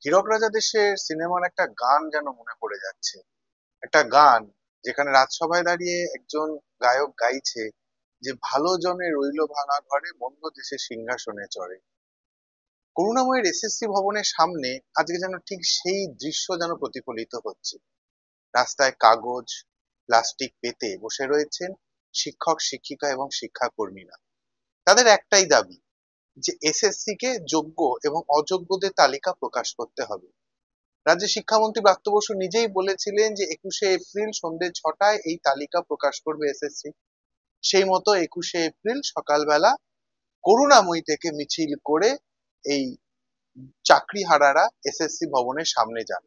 হীরক রাজা দেশের সিনেমার একটা গান যেন মনে পড়ে যাচ্ছে। একটা গান যেখানে রাজসভায় দাঁড়িয়ে একজন গায়ক গাইছে যে ভালো জনে রইল ভাঙা ঘরে, মন্দ দেশে সিংহাসনে চড়ে। করুণাময়ের এসএসসি ভবনের সামনে আজকে যেন ঠিক সেই দৃশ্য যেন প্রতিফলিত হচ্ছে। রাস্তায় কাগজ প্লাস্টিক পেতে বসে রয়েছেন শিক্ষক শিক্ষিকা এবং শিক্ষাকর্মীরা। তাদের একটাই দাবি যে এসএসসি কে যোগ্য এবং অযোগ্যদের তালিকা প্রকাশ করতে হবে। রাজ্যের শিক্ষামন্ত্রী ব্রাত্য বসু নিজেই বলেছিলেন যে 21শে এপ্রিল সন্ধ্যে 6টায় এই তালিকা প্রকাশ করবে এসএসসি। সেই মতো 21শে এপ্রিল সকালবেলা করুণাময়ী থেকে মিছিল করে এই চাকরিহারারা এসএসসি ভবনের সামনে যান।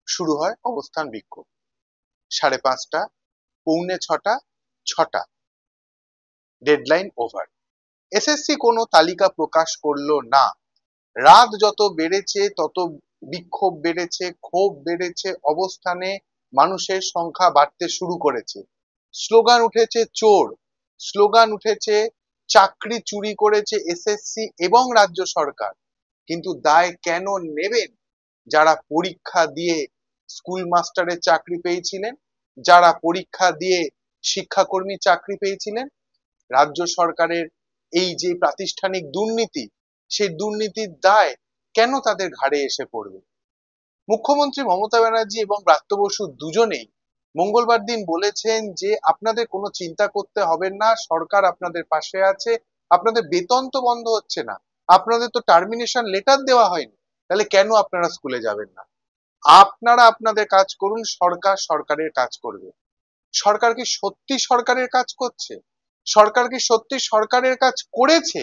শুরু হয় অবস্থান বিক্ষোভ। 5:30, 6:45, 6টা, ডেডলাইন ওভার। এসএসসি কোনো তালিকা প্রকাশ করলো না। রাত যত বেড়েছে তত বিক্ষোভ বেড়েছে, ক্ষোভ বেড়েছে, অবস্থানে মানুষের সংখ্যা বাড়তে শুরু করেছে। স্লোগান উঠেছে চোর, স্লোগান উঠেছে চাকরি চুরি করেছে এসএসসি এবং রাজ্য সরকার। কিন্তু দায় কেন নেবেন যারা পরীক্ষা দিয়ে স্কুল মাস্টারের চাকরি পেয়েছিলেন, যারা পরীক্ষা দিয়ে শিক্ষাকর্মী চাকরি পেয়েছিলেন? রাজ্য সরকারের এই যে প্রাতিষ্ঠানিক দুর্নীতি, সেই দুর্নীতির দায় কেন তাদের ঘাড়ে এসে পড়বে? মুখ্যমন্ত্রী মমতা ব্যানার্জি এবং ব্রাত্য বসু দুজনেই মঙ্গলবার দিন বলেছেন যে আপনাদের কোনো চিন্তা করতে হবে না, সরকার আপনাদের পাশে আছে। আপনাদের বেতন তো বন্ধ হচ্ছে না, আপনাদের তো টার্মিনেশন লেটার দেওয়া হয়নি, তাহলে কেন আপনারা স্কুলে যাবেন না? আপনারা আপনাদের কাজ করুন, সরকার সরকারের কাজ করবে। সরকার কি সত্যি সরকারের কাজ করছে? সরকার কি সত্যি সরকারের কাজ করেছে?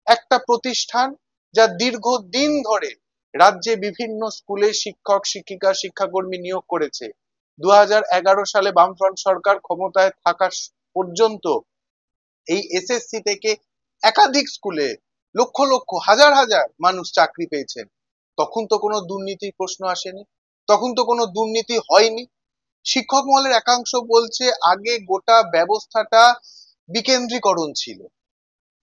একটা প্রতিষ্ঠান যা দীর্ঘদিন ধরে রাজ্যে বিভিন্ন স্কুলে শিক্ষক শিক্ষিকা শিক্ষাকর্মী নিয়োগ করেছে, 2011 সালে বামফ্রন্ট সরকার ক্ষমতায় থাকা পর্যন্ত এই এসএসসি থেকে একাধিক স্কুলে লক্ষ লক্ষ হাজার হাজার মানুষ চাকরি পেয়েছেন। তখন তো কোনো দুর্নীতির প্রশ্ন আসেনি, তখন তো কোনো দুর্নীতি হয়নি। শিক্ষক মহলের একাংশ বলছে আগে গোটা ব্যবস্থাটা বিকেন্দ্রীকরণ ছিল।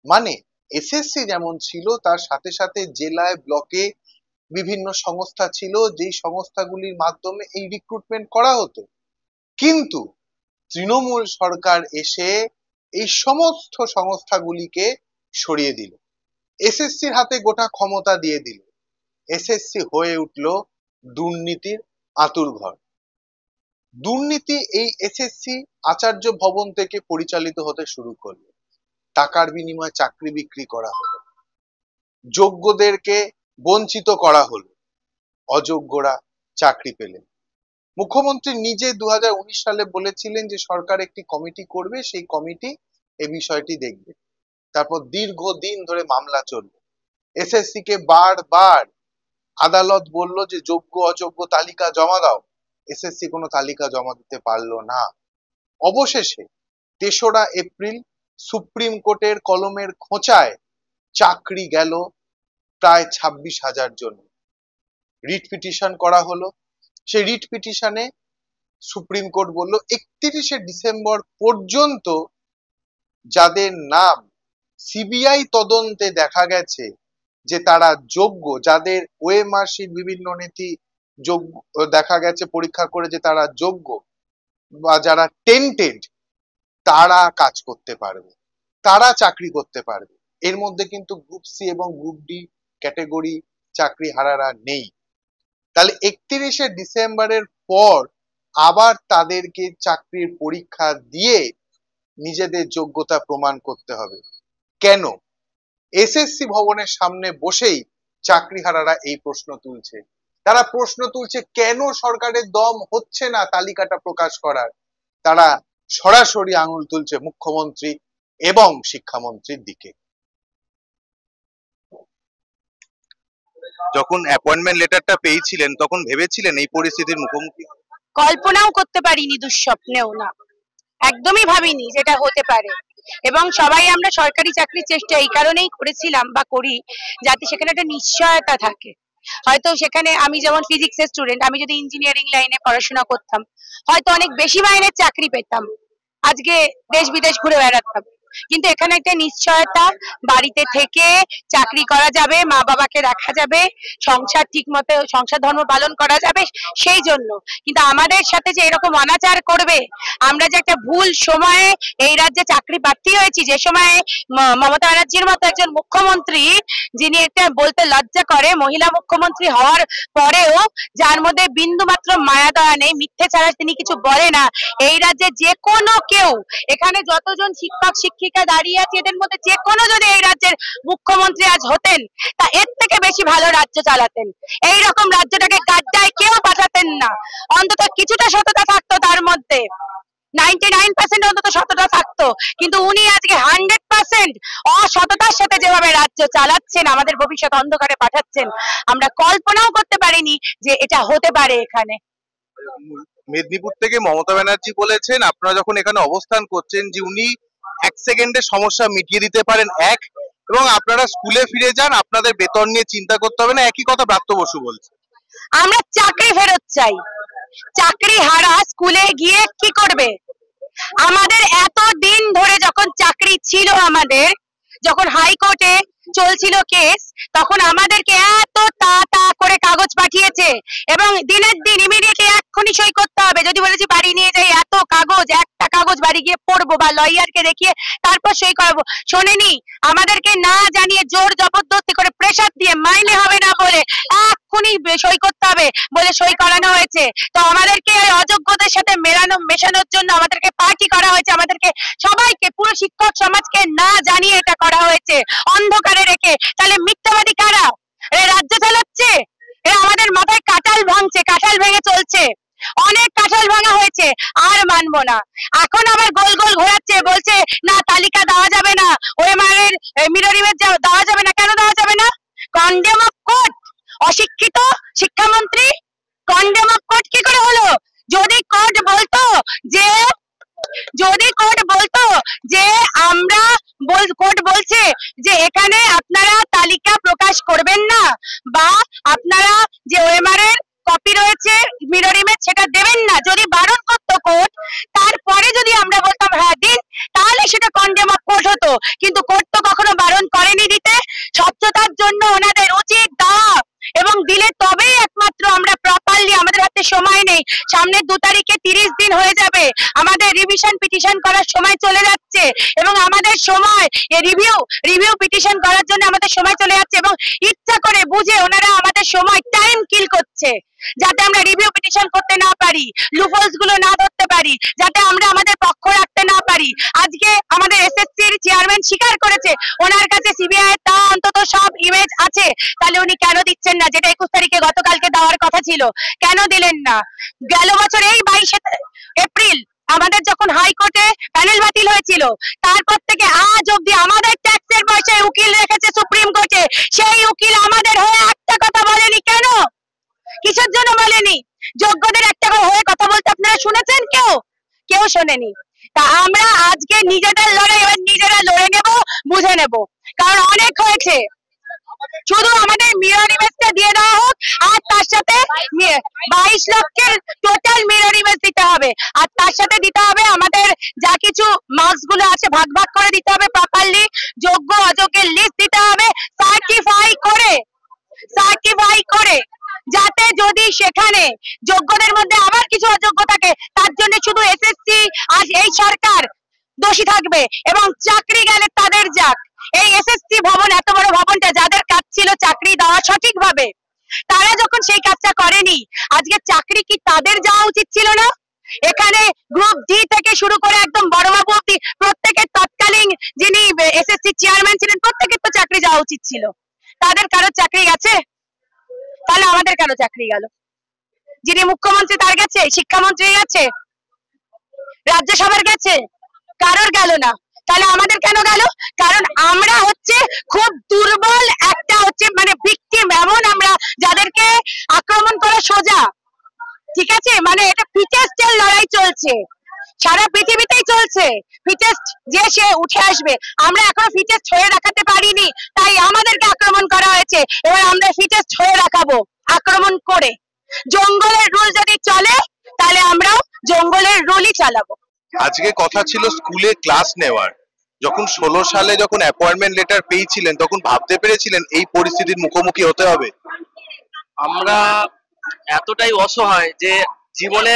মানে এসএসসি যেমন ছিল তার সাথে সাথে জেলায় ব্লকে বিভিন্ন সংস্থা ছিল, যেই সংস্থাগুলির মাধ্যমে এই রিক্রুটমেন্ট করা হতো। কিন্তু তৃণমূল সরকার এসে এই সমস্ত সংস্থাগুলিকে সরিয়ে দিল, এসএসসির হাতে গোটা ক্ষমতা দিয়ে দিল। এসএসসি হয়ে উঠল দুর্নীতির আঁতুড়ঘর। দুর্নীতি এই এসএসসি আচার্য ভবন থেকে পরিচালিত হতে শুরু করলো। টাকার বিনিময়ে চাকরি বিক্রি করা হলো, যোগ্যদেরকে বঞ্চিত করা হলো, অযোগ্যরা চাকরি পেলেন। মুখ্যমন্ত্রী নিজে 2019 সালে বলেছিলেন যে সরকার একটি কমিটি করবে, সেই কমিটি এই বিষয়টি দেখবে। তারপর দীর্ঘদিন ধরে মামলা চলল। এসএসসি কে বারবার আদালত বলল যে যোগ্য অযোগ্য তালিকা জমা দাও। এসএসসি কোনো তালিকা জমা দিতে পারলো না। অবশেষে 3রা এপ্রিল সুপ্রিম কোর্টের কলমের খোঁচায় চাকরি গেল প্রায় 26,000 জন। রিট পিটিশন করা হলো। সেই রিট পিটিশনে সুপ্রিম কোর্ট বলল 31শে ডিসেম্বর পর্যন্ত যাদের নাম সিবিআই তদন্তে দেখা গেছে যে তারা যোগ্য, যাদের ওএমআর বিভিন্ন নীতি যোগ্য দেখা গেছে পরীক্ষা করে যে তারা যোগ্য বা যারা টেন্টেড, তারা কাজ করতে পারবে, তারা চাকরি করতে পারবে। এর মধ্যে কিন্তু গ্রুপ সি এবং গ্রুপ ডি ক্যাটেগরি চাকরি হারারা নেই। তাহলে 31শে ডিসেম্বরের পর আবার তাদেরকে চাকরির পরীক্ষা দিয়ে নিজেদের যোগ্যতা প্রমাণ করতে হবে। কেন? এসএসসি ভবনের সামনে বসেই চাকরিহারারা এই প্রশ্ন তুলছে। তারা প্রশ্ন তুলছে কেন সরকারের দম হচ্ছে না তালিকাটা প্রকাশ করার। তারা সরাসরি আঙুল তুলছে মুখ্যমন্ত্রী এবং শিক্ষামন্ত্রীর দিকে। যখন অ্যাপয়েন্টমেন্ট লেটারটা পেয়েছিলেন তখন ভেবেছিলেন এই পরিস্থিতির মুখোমুখি? কল্পনাও করতে পারিনি, দুঃস্বপ্নেও না, একদমই ভাবিনি যেটা হতে পারে। এবং সবাই আমরা সরকারি চাকরির চেষ্টা এই কারণেই করেছিলাম বা করি যাতে সেখানে একটা নিশ্চয়তা থাকে। হয়তো সেখানে আমি যেমন ফিজিক্সের স্টুডেন্ট, আমি যদি ইঞ্জিনিয়ারিং লাইনে পড়াশোনা করতাম হয়তো অনেক বেশি মাইনের চাকরি পেতাম, আজকে দেশ বিদেশ ঘুরে বেড়াতাম। কিন্তু এখানে একটা নিশ্চয়তা, বাড়িতে থেকে চাকরি করা যাবে, মা বাবাকে রাখা যাবে, সংসার ঠিক মতো সংসার ধর্ম পালন করা যাবে, সেই জন্য। কিন্তু আমাদের সাথে যে এরকম অনাচার করবে, আমরা যে একটা ভুল সময়ে এই রাজ্যে চাকরি প্রার্থী হয়েছি, যে সময়ে মমতা ব্যানার্জির মতো একজন মুখ্যমন্ত্রী, যিনি এটা বলতে লজ্জা করে, মহিলা মুখ্যমন্ত্রী হওয়ার পরেও যার মধ্যে বিন্দু মাত্র মায়া দয়া নেই, মিথ্যে ছাড়া তিনি কিছু বলে না। এই রাজ্যে যে কোনো কেউ, এখানে যতজন শিক্ষক শিক্ষিকা দাঁড়িয়ে আছে, এদের মধ্যে যে কোনো যদি এই রাজ্যের মুখ্যমন্ত্রী আজ হতেন, তা এর থেকে বেশি ভালো রাজ্য চালাতেন। এইরকম রাজ্যটাকে গাড্ডায় কেউ পাঠাতেন না, অন্তত কিছুটা সততা থাকতো তার মধ্যে, 99% অন্তত সততা থাকতো। কিন্তু উনি আজকে 100% অসততার সাথে যেভাবে রাজ্য চালাচ্ছেন, আমাদের ভবিষ্যৎ অন্ধকারে পাঠাচ্ছেন, আমরা কল্পনাও করতে পারিনি যে এটা হতে পারে এখানে। মেদিনীপুর থেকে মমতা ব্যানার্জি বলেছেন আপনারা যখন এখানে অবস্থান করছেন যে উনি 1 সেকেন্ডে সমস্যা মিটিয়ে দিতে পারেন, এবং আপনারা স্কুলে ফিরে যান, আপনাদের বেতন নিয়ে চিন্তা করতে হবে না, একই কথা ব্রাত্য বসু বলছে। আমরা চাকরি ফেরত চাই। চাকরি হারা স্কুলে গিয়ে কি করবে? আমাদের এত দিন ধরে যখন চাকরি ছিল, আমাদের যখন হাইকোর্টে চলছিল কেস, তখন আমাদেরকে এত তা করে কাগজ পাঠিয়েছে, এবং দিনের দিন ইমিডিয়েটলি এক্ষুনি সই করতে হবে। যদি বলেছি বাড়ি নিয়ে যাই, এত কাগজ, একটা কাগজ বাড়ি গিয়ে পড়বো বা লয়ারকে দেখিয়ে তারপর সই করাবো, শোনেনি। আমাদেরকে না জানিয়ে জোর জবরদস্তি করে প্রেসার দিয়ে মাইনে হবে না বলে এক্ষুনি সই করতে হবে বলে সই করানো হয়েছে। তো আমাদেরকে অযোগ্যদের সাথে মেশানোর জন্য আমাদেরকে পার্টি করা হয়েছে, আমাদেরকে সবাইকে, পুরো শিক্ষক সমাজকে না জানিয়ে এটা করা হয়েছে, অন্ধকারে রেখে। তাহলে মিথ্যাবাদী কারা? এরা রাজ্য চালাচ্ছে, এরা আমাদের মাথায় কাঁঠাল ভাঙছে, কাঁঠাল ভেঙে চলছে। অনেক কাঁঠাল ভাঙা হয়েছে, আর মানবো না। এখন আবার গোল গোল ঘোরাচ্ছে, বলছে না তালিকা দেওয়া যাবে না, ওএমআর মিরর ইমেজ দেওয়া যাবে না। কেন দেওয়া যাবে না? Condemn of court. অশিক্ষিত শিক্ষামন্ত্রী, কন্ডেম অফ কোর্ট কি করে হলো? যদি কোর্ট বলতো যে আমরা কোর্ট বলছে যে এখানে আপনারা তালিকা প্রকাশ করবেন না, বা আপনারা যে ওএমআর এর কপি রয়েছে মিরর ইমেজ সেটা দেবেন না, যদি বারণ করতো কোর্ট, তারপরে যদি আমরা বলতাম হ্যাঁ দিন, তাহলে সেটা কন্ডেম অফ কোর্ট হতো। কিন্তু কোর্ট তো কখনো বারণ করেনি দিতে। স্বচ্ছতার জন্য ওনাদের উচিত দেওয়া, এবং দিলে তবেই একমাত্র আমরা প্রপারলি, আমাদের হাতে সময় নেই, সামনের 2 তারিখে 30 দিন হয়ে যাবে, আমাদের রিভিশন পিটিশন করার সময় চলে যাচ্ছে, এবং আমাদের সময় রিভিউ পিটিশন করার জন্য আমাদের সময় চলে যাচ্ছে, এবং ইচ্ছা করে বুঝে ওনারা আমাদের সময় টাইম কিল করছে, যাতে আমরা রিভিউ পিটিশন করতে না পারি, লুপহোলস গুলো না ধরতে পারি, যাতে আমরা আমাদের পক্ষ রাখতে না পারি। আজকে আমাদের এসএসসির চেয়ারম্যান স্বীকার করেছে ওনার কাছে সিবিআই তা অন্তত সব ইমেজ আছে, তাহলে উনি কেন দিচ্ছেন না? যেটা 21 তারিখে গতকালকে দেওয়ার কথা ছিল, কেন দিলেন না? গেল বছর এই 22 এপ্রিল আমাদের যখন হাইকোর্টে প্যানেল বাতিল হয়েছিল, তারপর থেকে আজ অব্দি আমাদের ট্যাক্সের পয়সায় উকিল রেখেছে সুপ্রিম কোর্টে, সেই উকিল আমাদের হয়ে একটা কথা বলেনি। কেন? কিসের জন্য বলেনি? যোগ্যদের একটা হয়ে কথা বলতে আপনারা শুনেছেন? কেউ শোনেনি। তা আমরা আজকে নিজেদের লড়াই এবার নিজেরা লড়ে নেব, বুঝে নেব, কারণ অনেক হয়েছে। শুধু আমাদের মিরর ইমেজটা দিয়ে দেওয়া হোক, আর তার সাথে 22 লক্ষের টোটাল মিরর ইমেজ দিতে হবে, আর তার সাথে দিতে হবে আমাদের যা কিছু মার্কস গুলো আছে ভাগ ভাগ করে দিতে হবে প্রপারলি, যোগ্য অযোগ্যের লিস্ট দিতে হবে, সার্টিফাই করে, যাতে যদি সেখানে যোগ্যদের মধ্যে আবার কিছু অযোগ্য থাকে, তার জন্য শুধু এসএসসি আর এই সরকার দোষী থাকবে, এবং চাকরি গেলে তাদের যাক। এই এসএসসি ভবন, এত বড় ভবনটা যাদের কাজ ছিল চাকরি দেওয়া সঠিকভাবে, তারা যখন সেই কাজটা করেনি, আজকে চাকরি কি তাদের যাওয়া উচিত ছিল না? এখানে গ্রুপ ডি থেকে শুরু করে একদম বড়বাবু অব্দি প্রত্যেকের, তৎকালীন যিনি এসএসসি চেয়ারম্যান ছিলেন, প্রত্যেকের তো চাকরি যাওয়া উচিত ছিল। তাদের কারো চাকরি গেছে? তাহলে আমাদের কেন চাকরি গেল? যিনি মুখ্যমন্ত্রী তার গেছে, শিক্ষামন্ত্রী গেছে, রাজ্যসভার গেছে, কারোর গেল না। তাহলে আমাদের কেন গেল? কারণ আমরা হচ্ছে খুব দুর্বল একটা মানে ভিকটিম, এমন আমরা যাদেরকে আক্রমণ করা সোজা, ঠিক আছে? মানে এটা ফিটেস্টের লড়াই চলছে, সারা পৃথিবীতেই চলছে। ফিটেস্ট যে সে উঠে আসবে, আমরা এখনো ফিটেস্ট হয়ে দেখাতে পারিনি, তাই আমাদেরকে আক্রমণ করা হয়েছে। এবার আমরা ফিটেস্ট হয়ে দেখাবো আক্রমণ করে। জঙ্গলের রুল যদি চলে, তাহলে আমরাও জঙ্গলের রুলই চালাবো। আজকে কথা ছিল স্কুলে ক্লাস নেওয়ার, যখন 16 সালে যখন অ্যাপয়েন্টমেন্ট লেটার পেয়েছিলেন তখন ভাবতে পেরেছিলেন এই পরিস্থিতির মুখোমুখি হতে হবে? আমরা এতটাই অসহায় যে জীবনে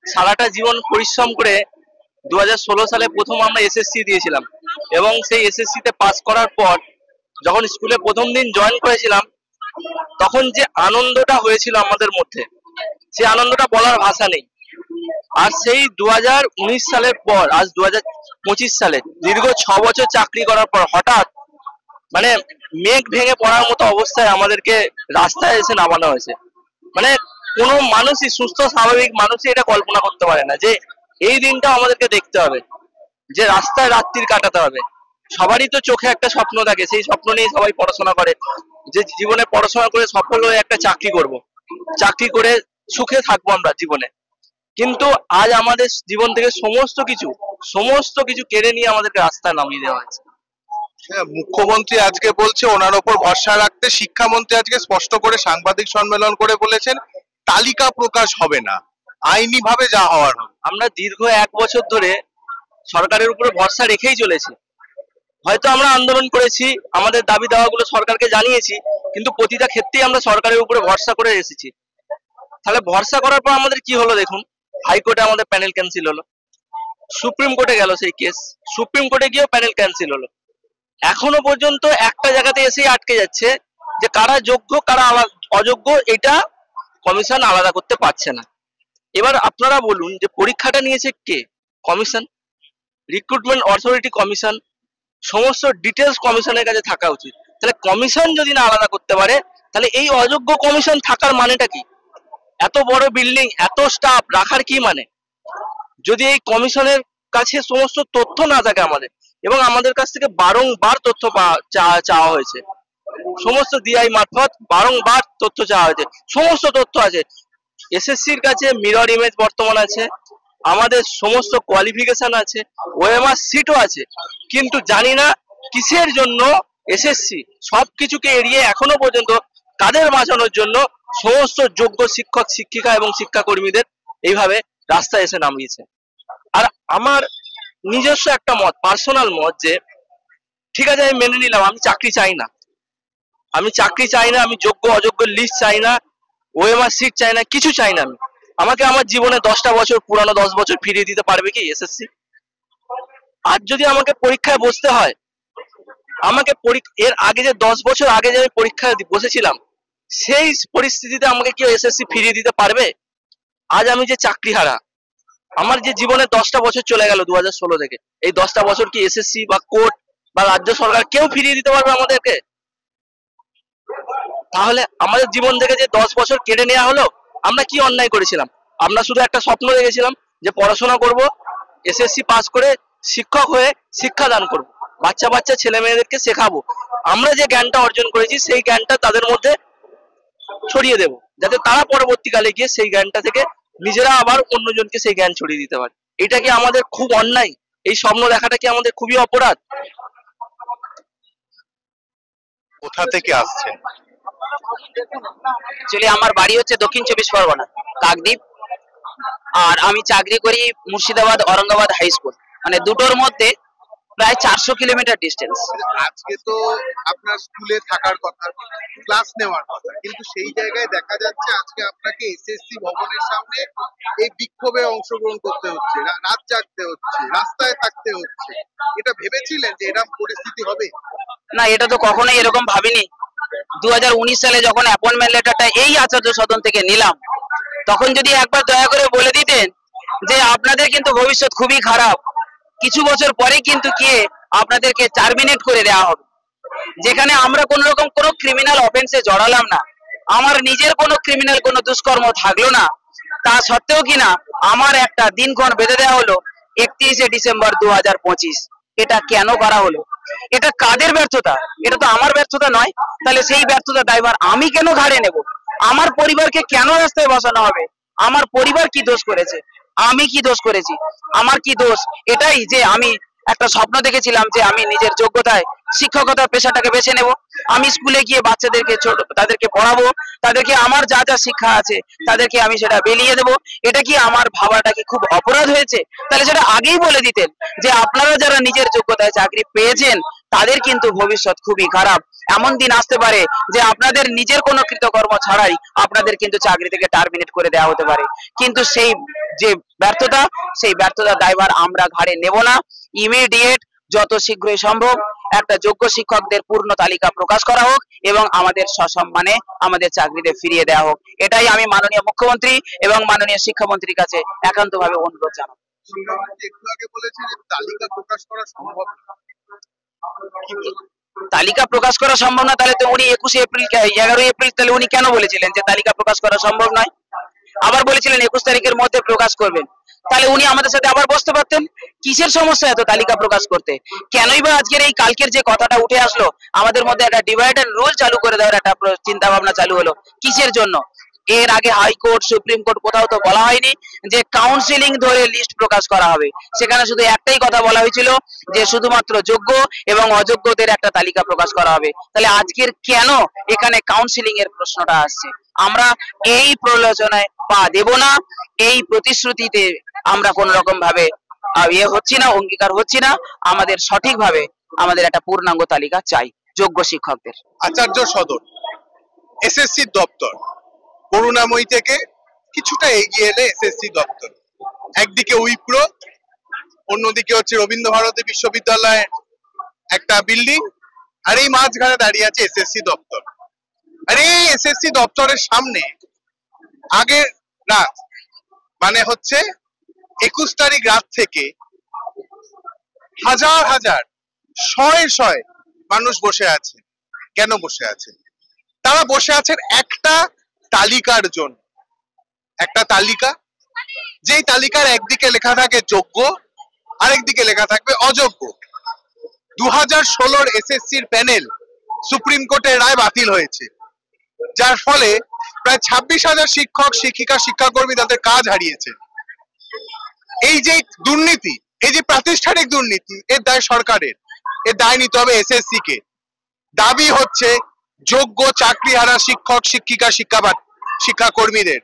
সারাটা জীবন পরিশ্রম করে 2016 সালে প্রথম আমরা এসএসসি দিয়েছিলাম এবং সেই এসএসসি তে পাস করার পর যখন স্কুলে প্রথম দিন জয়েন করেছিলাম তখন যে আনন্দটা হয়েছিল আমাদের মধ্যে, সেই আনন্দটা বলার ভাষা নেই। আর সেই 2019 সালের পর আজ 2025 সালে দীর্ঘ 6 বছর চাকরি করার পর হঠাৎ মানে মেঘ ভেঙে পড়ার মতো অবস্থায় আমাদেরকে রাস্তায় এসে নামানো হয়েছে। মানে কোনো মানুষই, সুস্থ স্বাভাবিক মানুষই এটা কল্পনা করতে পারে না যে এই দিনটা আমাদেরকে দেখতে হবে, যে রাস্তায় রাত্রি কাটাতে হবে। সবারই তো চোখে একটা স্বপ্ন থাকে, সেই স্বপ্ন নিয়ে সবাই পড়াশোনা করে যে জীবনে পড়াশোনা করে সফল হয়ে একটা চাকরি করব, চাকরি করে সুখে থাকবো আমরা জীবনে। কিন্তু আজ আমাদের জীবন থেকে সমস্ত কিছু কেড়ে নিয়ে আমাদেরকে রাস্তায় নামিয়ে দেওয়া হয়েছে। মুখ্যমন্ত্রী আজকে বলছে ওনার ওপর ভরসা রাখতে, শিক্ষামন্ত্রী আজকে স্পষ্ট করে সাংবাদিক সম্মেলন করে বলেছেন তালিকা প্রকাশ হবে না, আইনি ভাবে যা হওয়ার হবে। আমরা দীর্ঘ 1 বছর ধরে সরকারের উপরে ভরসা রেখেই চলেছি। হয়তো আমরা আন্দোলন করেছি, আমাদের দাবি দাওয়াগুলো সরকারকে জানিয়েছি, কিন্তু প্রতিটা ক্ষেত্রেই আমরা সরকারের উপরে ভরসা করে এসেছি। তাহলে ভরসা করার পর আমাদের কি হলো দেখুন, হাইকোর্টে আমাদের প্যানেল ক্যান্সেল হলো, সুপ্রিম কোর্টে গেল সেই কেস, সুপ্রিম কোর্টে গিয়েও প্যানেল ক্যান্সেল হলো। এখনো পর্যন্ত একটা জায়গাতে এসেই আটকে যাচ্ছে যে কারা যোগ্য কারা অযোগ্য এটা কমিশন আলাদা করতে পারছে না। এবার আপনারা বলুন যে পরীক্ষাটা নিয়েছে কে? কমিশন, রিক্রুটমেন্ট অথরিটি কমিশন, সমস্ত ডিটেলস কমিশনের কাছে থাকা উচিত। তাহলে কমিশন যদি না আলাদা করতে পারে তাহলে এই অযোগ্য কমিশন থাকার মানেটা কি? এত বড় বিল্ডিং, এত স্টাফ রাখার কি মানে? যদি এই কমিশনের কাছে সমস্ত তথ্য না থাকে আমাদের, এবং আমাদের কাছ থেকে বারংবার তথ্য চাওয়া হয়েছে, সমস্ত ডিআই মারফত বারংবার তথ্য চাওয়া হয়েছে, সমস্ত তথ্য আছে এসএসসির কাছে, মিরর ইমেজ বর্তমান আছে, আমাদের সমস্ত কোয়ালিফিকেশন আছে, ওএমআর সিটও আছে, কিন্তু জানি না কিসের জন্য এসএসসি সবকিছুকে এড়িয়ে এখনো পর্যন্ত কাদের বাঁচানোর জন্য সমস্ত যোগ্য শিক্ষক শিক্ষিকা এবং শিক্ষাকর্মীদের এইভাবে রাস্তায় এসে নামিয়েছে। আর আমার নিজস্ব একটা মত, পার্সোনাল মত, যে ঠিক আছে আমি মেনে নিলাম আমি চাকরি চাই না, আমি যোগ্য অযোগ্য লিস্ট চাই না, ওএমআর সিট চাই না, কিছু চাই না। আমাকে আমার জীবনে 10টা বছর পুরানো 10 বছর ফিরিয়ে দিতে পারবে কি এসএসসি? আর যদি আমাকে পরীক্ষায় বসতে হয়, আমাকে এর আগে যে 10 বছর আগে যে আমি পরীক্ষায় বসেছিলাম সেই পরিস্থিতিতে আমাকে কি এসএসসি ফিরিয়ে দিতে পারবে? আজ আমি যে চাকরি হারা, আমার যে জীবনে 10টা বছর চলে গেল 2016 থেকে, এই 10টা বছর কি এসএসসি বা কোর্ট বা রাজ্য সরকার কেউ ফিরিয়ে দিতে পারবে আমাদেরকে? তাহলে আমাদের জীবন থেকে যে 10 বছর কেড়ে নেওয়া হলো, আমরা কি অন্যায় করেছিলাম? আমরা শুধু একটা স্বপ্ন দেখেছিলাম যে পড়াশোনা করব, এসএসসি পাস করে শিক্ষক হয়ে শিক্ষাদান করব, বাচ্চা ছেলে মেয়েদেরকে শেখাবো। আমরা যে জ্ঞানটা অর্জন করেছি সেই জ্ঞানটা তাদের মধ্যে ছড়িয়ে দেব, যাতে তারা পরবর্তীকালে গিয়ে সেই জ্ঞানটা থেকে নিজেরা আবার অন্যজনকে সেই জ্ঞান ছড়িয়ে দিতে পারে। এটা কি আমাদের খুব অন্যায়? এই স্বপ্ন দেখাটা কি আমাদের খুবই অপরাধ? কোথা থেকে আসছেন? অ্যাকচুয়ালি আমার বাড়ি হচ্ছে দক্ষিণ 24 পরগনা, কাকদ্বীপ। আর আমি চাকরি করি মুর্শিদাবাদ औरंगाबाद হাই স্কুল, মানে দুটোর মধ্যে প্রায় 400 কিলোমিটার ডিস্টেন্স। আজকে তো আপনার স্কুলে থাকার কথা, ক্লাস নেওয়ার কথা, কিন্তু সেই জায়গায় দেখা যাচ্ছে আজকে আপনাকে এসএসসি ভবনের সামনে এই বিক্ষোভে অংশগ্রহণ করতে হচ্ছে, রাত জাগতে হচ্ছে, রাস্তায় থাকতে হচ্ছে। এটা ভেবেছিলেন যে এরকম পরিস্থিতি হবে? না, এটা তো কখনোই এরকম ভাবিনি। 2019 সালে যখন অ্যাপয়েন্টমেন্ট লেটারটা এই আচার্য সদন থেকে নিলাম, তখন যদি একবার দয়া করে বলে দিতেন যে আপনাদের কিন্তু ভবিষ্যৎ খুবই খারাপ, কিছু বছর পরে কিন্তু গিয়ে আপনাদেরকে টার্মিনেট করে দেওয়া হবে, যেখানে আমরা কোন রকম কোনো ক্রিমিনাল অফেন্সে জড়ালাম না, আমার নিজের কোনো ক্রিমিনাল কোনো দুষ্কর্ম থাকলো না, তা সত্ত্বেও কিনা আমার একটা দিনক্ষণ বেঁধে দেওয়া হলো 31শে ডিসেম্বর 2025। এটা কেন করা হলো? এটা কাদের ব্যর্থতা? এটা তো আমার ব্যর্থতা নয়। তাহলে সেই ব্যর্থতা দায়ভার আমি কেন ঘাড়ে নেব? আমার পরিবারকে কেন রাস্তায় বসানো হবে? আমার পরিবার কি দোষ করেছে? আমি কি দোষ করেছি? আমার কি দোষ? এটাই যে আমি একটা স্বপ্ন দেখেছিলাম যে আমি নিজের যোগ্যতায় শিক্ষকতার পেশাটাকে বেছে নেব, আমি স্কুলে গিয়ে বাচ্চাদেরকে তাদেরকে পড়াবো, তাদেরকে আমার যা যা শিক্ষা আছে তাদেরকে আমি সেটা বিলিয়ে দেবো। এটা কি আমার ভাবাটা কি খুব অপরাধ হয়েছে? তাহলে সেটা আগেই বলে দিতেন যে আপনারা যারা নিজের যোগ্যতায় চাকরি পেয়েছেন তাদের কিন্তু ভবিষ্যৎ খুবই খারাপ। এমন দিন আসতে পারে যে আপনাদের নিজের কোনো কৃতকর্ম ছাড়াই আপনাদের কিন্তু চাকরি থেকে টার্মিনেট করে দেওয়া হতে পারে। কিন্তু সেই যে ব্যর্থতা, সেই ব্যর্থতার দায়ভার আমরা ঘাড়ে নেব না। ইমিডিয়েট যত শীঘ্রই সম্ভব একটা যোগ্য শিক্ষকদের পূর্ণ তালিকা প্রকাশ করা হোক এবং আমাদের সসম্মানে আমাদের চাকরিতে ফিরিয়ে দেওয়া হোক। এটাই আমি মাননীয় মুখ্যমন্ত্রী এবং মাননীয় শিক্ষামন্ত্রীর কাছে একান্তভাবে অনুরোধ জানাবো। একটু আগে বলেছে যে তালিকা প্রকাশ করা সম্ভব না। তালিকা প্রকাশ করা সম্ভব না, তাহলে তো উনি 21 এপ্রিল 11 এপ্রিল তাহলে উনি কেন বলেছিলেন যে তালিকা প্রকাশ করা সম্ভব নয়? আবার বলেছিলেন 21 তারিখের মধ্যে প্রকাশ করবেন। তাহলে উনি আমাদের সাথে আবার বসতে পারতেন। কিসের সমস্যা এত তালিকা প্রকাশ করতে? কেনই বা আজকের এই কালকের যে কথাটা উঠে আসলো আমাদের মধ্যে একটা ডিভাইড এন্ড রুল চালু করে দেওয়ার একটা চিন্তা ভাবনা চালু হলো, কিসের জন্য? এর আগে হাইকোর্ট, সুপ্রিম কোর্ট কোথাও তো বলা হয়নি যে কাউন্সিলিং ধরে লিস্ট প্রকাশ করা হবে। সেখানে শুধু একটাই কথা বলা হয়েছিল যে শুধুমাত্র যোগ্য এবং অযোগ্যদের একটা তালিকা প্রকাশ করা হবে। তাহলে আজকের কেন এখানে কাউন্সিলিং এর প্রশ্নটা আসছে? আমরা এই প্রলোচনায় পা দেব না। এই প্রতিশ্রুতিতে আমরা কোন রকম ভাবে হচ্ছি না, অঙ্গীকার হচ্ছি না। আমাদের সঠিকভাবে আমাদের একটা পূর্ণাঙ্গ তালিকা চাই যোগ্য শিক্ষকদের। আচার্য সদন এসএসসি দপ্তর করুণাময়ী থেকে কিছুটা এগিয়ে এলে এসএসসি দপ্তর, একদিকে উইপ্রো, অন্যদিকে হচ্ছে রবীন্দ্র ভারতী বিশ্ববিদ্যালয়ের একটা বিল্ডিং, আর এই মাঝখানে দাঁড়িয়ে আছে এসএসসি দপ্তর। আর এই এসএসসি দপ্তরের সামনে আগের রাত মানে হচ্ছে 21 তারিখ রাত থেকে হাজার হাজার শয়ে শয়ে মানুষ বসে আছে। কেন বসে আছে? তারা বসে আছেন একটা তালিকার জন্য। একটা তালিকা, যেই তালিকার একদিকে লেখা থাকে যোগ্য, আরেকদিকে লেখা থাকবে অযোগ্য। 2016 এসএসসির প্যানেল সুপ্রিম কোর্টের রায় বাতিল হয়েছে, যার ফলে প্রায় 26,000 শিক্ষক, শিক্ষিকা, শিক্ষাকর্মী তাদের কাজ হারিয়েছে। এই যে দুর্নীতি, এই যে প্রাতিষ্ঠানিক দুর্নীতি, এর দায় সরকারের, এর দায় নিতে হবে এসএসসি কে। দাবি হচ্ছে যোগ্য চাকরিহারা শিক্ষক, শিক্ষিকা, শিক্ষাকর্মীদের।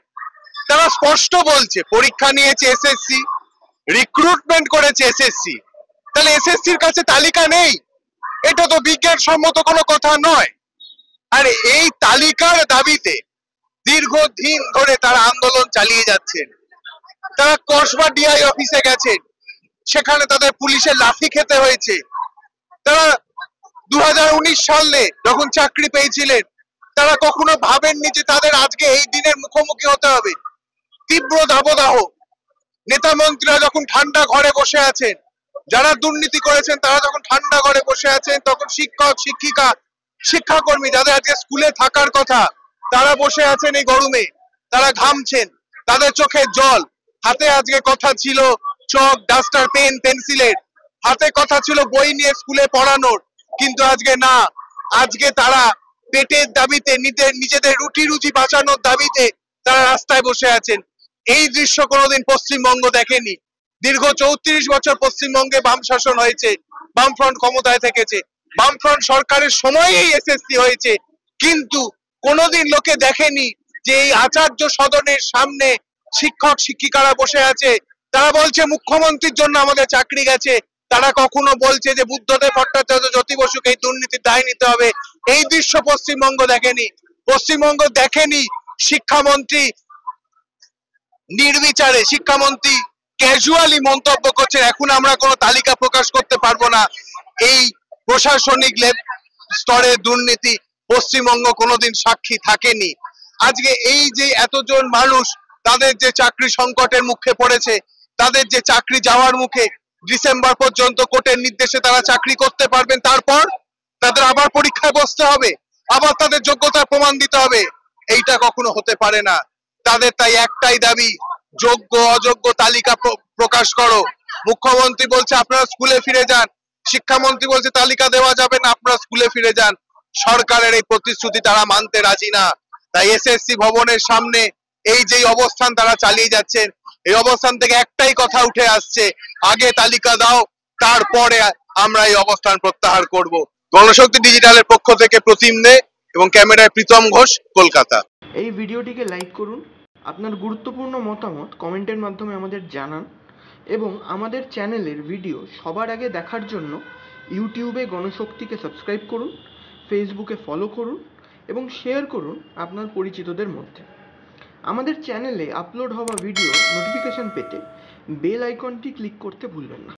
তারা স্পষ্ট বলছে পরীক্ষা নিয়েছে এসএসসি, রিক্রুটমেন্ট করেছে এসএসসি, তাহলে এসএসসির কাছে তালিকা নেই? এটা তো বিজ্ঞানসম্মত কোনো কথা নয়। আর এই তালিকার দাবিতে দীর্ঘদিন ধরে তারা আন্দোলন চালিয়ে যাচ্ছেন। তারা কসবা ডিআই অফিসে গেছেন, সেখানে তাদের পুলিশের লাঠি খেতে হয়েছে। তারা 2019 সালে যখন চাকরি পেয়েছিলেন তারা কখনো ভাবেননি যে তাদের আজকে এই দিনের মুখোমুখি হতে হবে। তীব্র দাবদাহ, নেতা মন্ত্রীরা যখন ঠান্ডা ঘরে বসে আছেন, যারা দুর্নীতি করেছেন তারা যখন ঠান্ডা ঘরে বসে আছেন, তখন শিক্ষক, শিক্ষিকা, শিক্ষাকর্মী যাদের আজকে স্কুলে থাকার কথা তারা বসে আছেন এই গরমে, তারা ঘামছেন, তাদের চোখে জল। হাতে আজকে কথা ছিল চক, ডাস্টার, পেন, পেন্সিলের, হাতে কথা ছিল বই নিয়ে স্কুলে পড়ানোর, কিন্তু আজকে না। আজকে তারা পেটের দাবিতে, নিজেদের রুটি রুজি বাঁচানোর দাবিতে তারা রাস্তায় বসে আছেন। এই দৃশ্য কোনোদিন পশ্চিমবঙ্গ দেখেনি। দীর্ঘ 34 বছর পশ্চিমবঙ্গে বাম শাসন হয়েছে, বামফ্রন্ট ক্ষমতায় থেকেছে, বামফ্রন্ট সরকারের সময় এই এসএসসি হয়েছে, কিন্তু কোনোদিন লোকে দেখেনি যে এই আচার্য সদনের সামনে শিক্ষক, শিক্ষিকারা বসে আছে। তারা বলছে মুখ্যমন্ত্রীর জন্য আমাদের চাকরি গেছে। তারা কখনো বলছে যে বুদ্ধদেব ভট্টাচার্য, জ্যোতি বসুকে এই দুর্নীতির দায় নিতে হবে। এই দৃশ্য পশ্চিমবঙ্গ দেখেনি। পশ্চিমবঙ্গ দেখেনি শিক্ষামন্ত্রী নির্বিচারে, শিক্ষামন্ত্রী ক্যাজুয়ালি মন্তব্য করছেন এখন আমরা কোনো তালিকা প্রকাশ করতে পারবো না। এই প্রশাসনিক স্তরের দুর্নীতি পশ্চিমবঙ্গ কোনোদিন সাক্ষী থাকেনি। আজকে এই যে এতজন মানুষ তাদের যে চাকরি সংকটের মুখে পড়েছে, তাদের যে চাকরি যাওয়ার মুখে, ডিসেম্বর পর্যন্ত কোর্টের নির্দেশে তারা চাকরি করতে পারবেন, তারপর তাদের আবার পরীক্ষায় বসতে হবে, আবার তাদের যোগ্যতার প্রমাণ দিতে হবে। এইটা কখনো হতে পারে না। তাদের তাই একটাই দাবি, যোগ্য অযোগ্য তালিকা প্রকাশ করো। মুখ্যমন্ত্রী বলছে আপনারা স্কুলে ফিরে যান, শিক্ষামন্ত্রী বলছে তালিকা দেওয়া যাবে না, আপনারা স্কুলে ফিরে যান। সরকারের এই প্রতিশ্রুতি তারা মানতে রাজি না। তাই এসএসসি ভবনের সামনে এই যে অবস্থান তারা চালিয়ে যাচ্ছেন, এই অবস্থান থেকে একটাই কথা উঠে আসছে, আগে তালিকা দাও, তারপরে আমরা এই অবস্থান প্রত্যাহার করব। গণশক্তি ডিজিটালের পক্ষ থেকে প্রতিম দে, এবং ক্যামেরায় প্রীতম ঘোষ, কলকাতা। এই ভিডিওটিকে লাইক করুন, আপনার গুরুত্বপূর্ণ মতামত কমেন্টের মাধ্যমে আমাদের জানান এবং আমাদের চ্যানেলের ভিডিও সবার আগে দেখার জন্য ইউটিউবে গণশক্তিকে সাবস্ক্রাইব করুন, ফেসবুকে ফলো করুন এবং শেয়ার করুন আপনার পরিচিতদের মধ্যে। আমাদের চ্যানেলে আপলোড হওয়া ভিডিও নোটিফিকেশন পেতে বেল আইকনটি ক্লিক করতে ভুলবেন না।